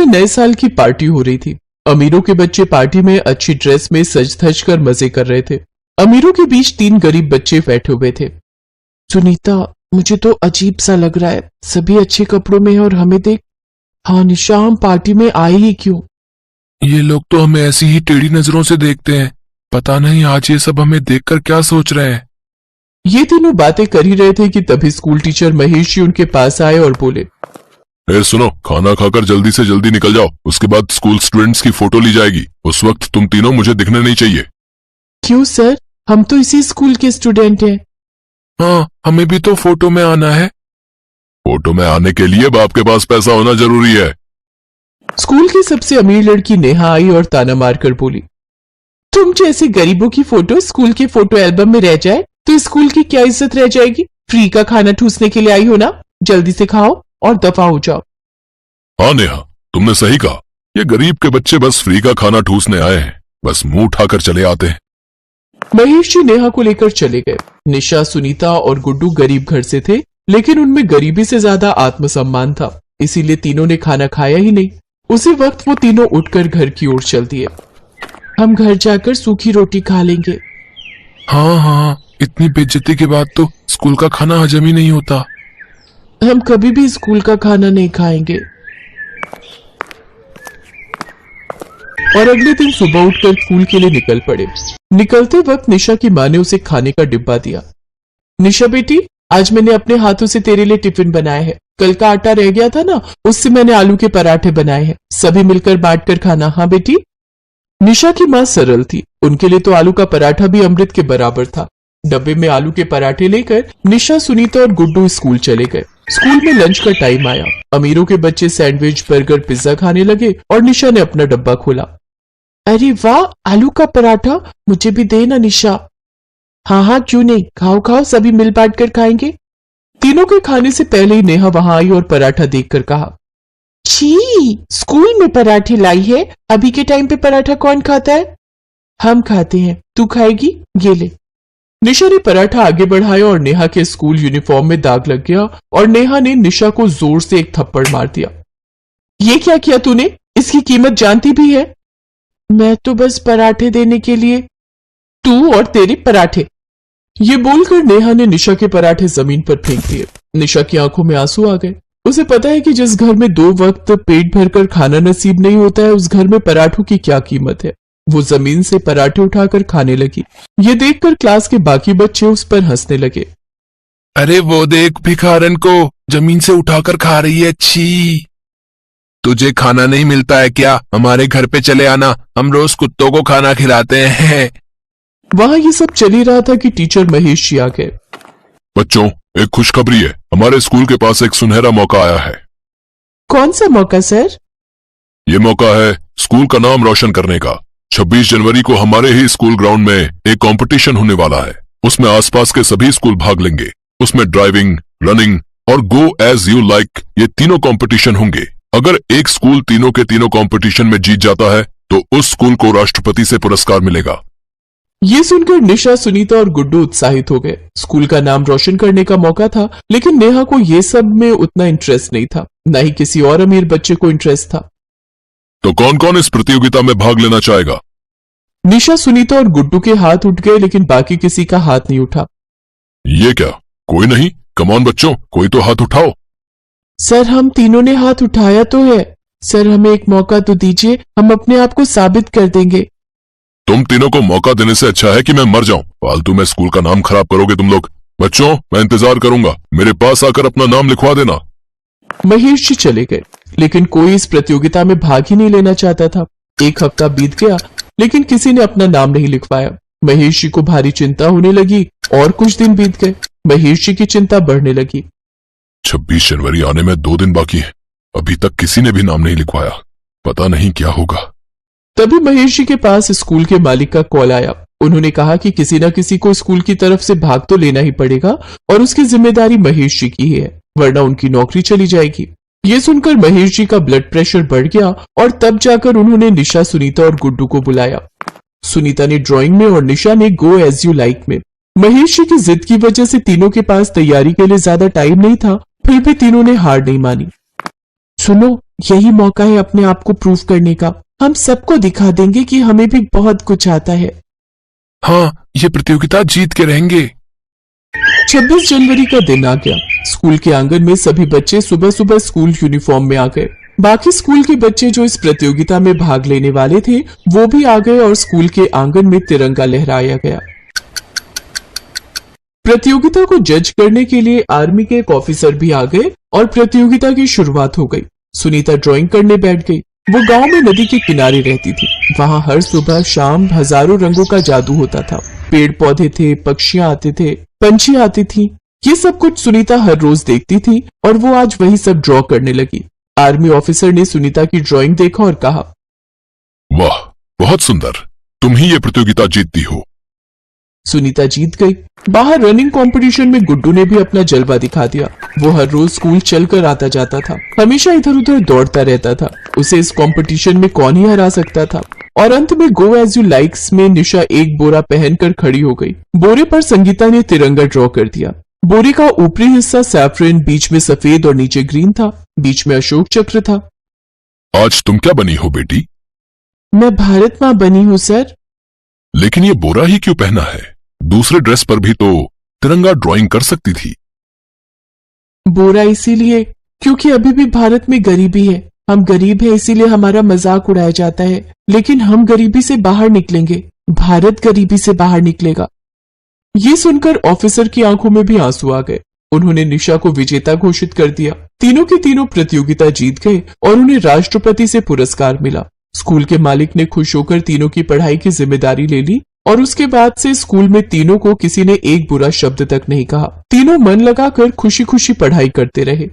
नए साल की पार्टी हो रही थी। अमीरों के बच्चे पार्टी में अच्छी ड्रेस में सज धज कर मजे कर रहे थे। अमीरों के बीच 3 गरीब बच्चे बैठे हुए थे। सुनीता, मुझे तो अजीब सा लग रहा है, सभी अच्छे कपड़ों में है और हमें देख। हाँ निशा, हम पार्टी में आए ही क्यों? ये लोग तो हमें ऐसी ही टेढ़ी नजरों से देखते हैं। पता नहीं आज ये सब हमें देखकर क्या सोच रहे हैं। ये तीनों बातें कर ही रहे थे कि तभी स्कूल टीचर महेश जी उनके पास आए और बोले, सुनो, खाना खाकर जल्दी से जल्दी निकल जाओ, उसके बाद स्कूल स्टूडेंट्स की फोटो ली जाएगी। उस वक्त तुम तीनों मुझे दिखने नहीं चाहिए। क्यों सर, हम तो इसी स्कूल के स्टूडेंट हैं। हाँ, हमें भी तो फोटो में आना है। फोटो में आने के लिए बाप के पास पैसा होना जरूरी है। स्कूल की सबसे अमीर लड़की नेहा आई और ताना मारकर बोली, तुम जैसे गरीबों की फोटो स्कूल के फोटो एल्बम में रह जाए तो स्कूल की क्या इज्जत रह जाएगी? फ्री का खाना ठूसने के लिए आई हो ना, जल्दी से खाओ और दफा हो जाओ। हाँ नेहा, तुमने सही कहा। ये गरीब के बच्चे बस फ्री का खाना ठूसने आए हैं, बस मुंह उठाकर चले आते हैं। महेश जी नेहा को लेकर चले गए। निशा, सुनीता और गुड्डू गरीब घर से थे, लेकिन उनमें गरीबी से ज्यादा आत्मसम्मान था, इसीलिए तीनों ने खाना खाया ही नहीं। उसी वक्त वो तीनों उठकर घर की ओर चल दिए। हम घर जाकर सूखी रोटी खा लेंगे। हाँ, इतनी बेइज्जती के बाद तो स्कूल का खाना हजम ही नहीं होता। हम कभी भी स्कूल का खाना नहीं खाएंगे। और अगले दिन सुबह उठकर स्कूल के लिए निकल पड़े। निकलते वक्त निशा की माँ ने उसे खाने का डिब्बा दिया। निशा बेटी, आज मैंने अपने हाथों से तेरे लिए टिफिन बनाया है। कल का आटा रह गया था ना, उससे मैंने आलू के पराठे बनाए हैं, सभी मिलकर बांट कर खाना। हाँ बेटी। निशा की माँ सरल थी, उनके लिए तो आलू का पराठा भी अमृत के बराबर था। डब्बे में आलू के पराठे लेकर निशा, सुनीता और गुड्डू स्कूल चले गए। स्कूल में लंच का टाइम आया। अमीरों के बच्चे सैंडविच, बर्गर, पिज्जा खाने लगे और निशा ने अपना डब्बा खोला। अरे वाह, आलू का पराठा, मुझे भी दे ना निशा। हाँ, क्यों नहीं, खाओ खाओ, सभी मिल बांट कर खाएंगे। तीनों के खाने से पहले ही नेहा वहां आई और पराठा देखकर कहा, छी, स्कूल में पराठे लाई है। अभी के टाइम पे पराठा कौन खाता है? हम खाते हैं, तू खाएगी? ये ले। निशा ने पराठा आगे बढ़ाया और नेहा के स्कूल यूनिफॉर्म में दाग लग गया और नेहा ने निशा को जोर से एक थप्पड़ मार दिया। ये क्या किया तूने? इसकी कीमत जानती भी है? मैं तो बस पराठे देने के लिए। तू और तेरे पराठे। ये बोलकर नेहा ने निशा के पराठे जमीन पर फेंक दिए। निशा की आंखों में आंसू आ गए। उसे पता है कि जिस घर में 2 वक्त पेट भरकर खाना नसीब नहीं होता है, उस घर में पराठों की क्या कीमत है। वो जमीन से पराठे उठाकर खाने लगी। ये देखकर क्लास के बाकी बच्चे उस पर हंसने लगे। अरे वो देख, भिखारन को जमीन से उठाकर खा रही है। छी, तुझे खाना नहीं मिलता है क्या? हमारे घर पे चले आना, हम रोज कुत्तों को खाना खिलाते हैं। वहां ये सब चल ही रहा था कि टीचर महेश जी आ गए। बच्चों, एक खुशखबरी है। हमारे स्कूल के पास एक सुनहरा मौका आया है। कौन सा मौका सर? ये मौका है स्कूल का नाम रोशन करने का। 26 जनवरी को हमारे ही स्कूल ग्राउंड में एक कंपटीशन होने वाला है। उसमें आसपास के सभी स्कूल भाग लेंगे। उसमें ड्राइविंग, रनिंग और गो एज यू लाइक, ये तीनों कंपटीशन होंगे। अगर एक स्कूल तीनों के तीनों कंपटीशन में जीत जाता है तो उस स्कूल को राष्ट्रपति से पुरस्कार मिलेगा। ये सुनकर निशा, सुनीता और गुड्डू उत्साहित हो गए। स्कूल का नाम रोशन करने का मौका था, लेकिन नेहा को ये सब में उतना इंटरेस्ट नहीं था, न ही किसी और अमीर बच्चे को इंटरेस्ट था। तो कौन कौन इस प्रतियोगिता में भाग लेना चाहेगा? निशा, सुनीता और गुड्डू के हाथ उठ गए, लेकिन बाकी किसी का हाथ नहीं उठा। ये क्या, कोई नहीं? कमॉन बच्चों, कोई तो हाथ उठाओ। सर, हम तीनों ने हाथ उठाया तो है। सर, हमें एक मौका तो दीजिए, हम अपने आप को साबित कर देंगे। तुम तीनों को मौका देने से अच्छा है कि मैं मर जाऊं। फालतू में स्कूल का नाम खराब करोगे तुम लोग। बच्चों, मैं इंतजार करूंगा, मेरे पास आकर अपना नाम लिखवा देना। महेश जी चले गए, लेकिन कोई इस प्रतियोगिता में भाग ही नहीं लेना चाहता था। 1 हफ्ता बीत गया, लेकिन किसी ने अपना नाम नहीं लिखवाया। महेश जी को भारी चिंता होने लगी और कुछ दिन बीत गए। महेश जी की चिंता बढ़ने लगी। 26 जनवरी आने में 2 दिन बाकी है, अभी तक किसी ने भी नाम नहीं लिखवाया। पता नहीं क्या होगा। तभी महेश जी के पास स्कूल के मालिक का कॉल आया। उन्होंने कहा कि किसी न किसी को स्कूल की तरफ से भाग तो लेना ही पड़ेगा और उसकी जिम्मेदारी महेश जी की ही है, वरना उनकी नौकरी चली जाएगी। ये सुनकर महेश जी का ब्लड प्रेशर बढ़ गया और तब जाकर उन्होंने निशा, सुनीता और गुड्डू को बुलाया। सुनीता ने ड्राइंग में और निशा ने गो एज यू लाइक में। महेश जी की जिद की वजह से तीनों के पास तैयारी के लिए ज्यादा टाइम नहीं था, फिर भी तीनों ने हार नहीं मानी। सुनो, यही मौका है अपने आप को प्रूव करने का। हम सबको दिखा देंगे कि हमें भी बहुत कुछ आता है। हाँ, ये प्रतियोगिता जीत के रहेंगे। 26 जनवरी का दिन आ गया। स्कूल के आंगन में सभी बच्चे सुबह सुबह स्कूल यूनिफॉर्म में आ गए। बाकी स्कूल के बच्चे जो इस प्रतियोगिता में भाग लेने वाले थे वो भी आ गए और स्कूल के आंगन में तिरंगा लहराया गया। प्रतियोगिता को जज करने के लिए आर्मी के एक ऑफिसर भी आ गए और प्रतियोगिता की शुरुआत हो गई। सुनीता ड्राइंग करने बैठ गई। वो गांव में नदी के किनारे रहती थी। वहां हर सुबह शाम हजारों रंगों का जादू होता था। पेड़ पौधे थे, पक्षियां आते थे, पंछी आती थी। ये सब कुछ सुनीता हर रोज देखती थी और वो आज वही सब ड्रॉ करने लगी। आर्मी ऑफिसर ने सुनीता की ड्राइंग देखा और कहा, वाह, बहुत सुंदर, तुम ही ये प्रतियोगिता जीतती हो। सुनीता जीत गई। बाहर रनिंग कंपटीशन में गुड्डू ने भी अपना जलवा दिखा दिया। वो हर रोज स्कूल चलकर आता जाता था, हमेशा इधर उधर दौड़ता रहता था। उसे इस कंपटीशन में कौन ही हरा सकता था। और अंत में गो एज यू लाइक्स में निशा एक बोरा पहनकर खड़ी हो गई। बोरे पर संगीता ने तिरंगा ड्रॉ कर दिया। बोरे का ऊपरी हिस्सा सैफरन, बीच में सफेद और नीचे ग्रीन था। बीच में अशोक चक्र था। आज तुम क्या बनी हो बेटी? मैं भारत माँ बनी हूँ सर। लेकिन ये बोरा ही क्यों पहना है? दूसरे ड्रेस पर भी तो तिरंगा ड्राइंग कर सकती थी। बोरा इसीलिए क्योंकि अभी भी भारत में गरीबी है। हम गरीब हैं इसीलिए हमारा मजाक उड़ाया जाता है, लेकिन हम गरीबी से बाहर निकलेंगे। भारत गरीबी से बाहर निकलेगा। ये सुनकर ऑफिसर की आंखों में भी आंसू आ गए। उन्होंने निशा को विजेता घोषित कर दिया। तीनों के तीनों प्रतियोगिता जीत गए और उन्हें राष्ट्रपति से पुरस्कार मिला। स्कूल के मालिक ने खुश होकर तीनों की पढ़ाई की जिम्मेदारी ले ली और उसके बाद से स्कूल में तीनों को किसी ने एक बुरा शब्द तक नहीं कहा। तीनों मन लगाकर खुशी खुशी पढ़ाई करते रहे।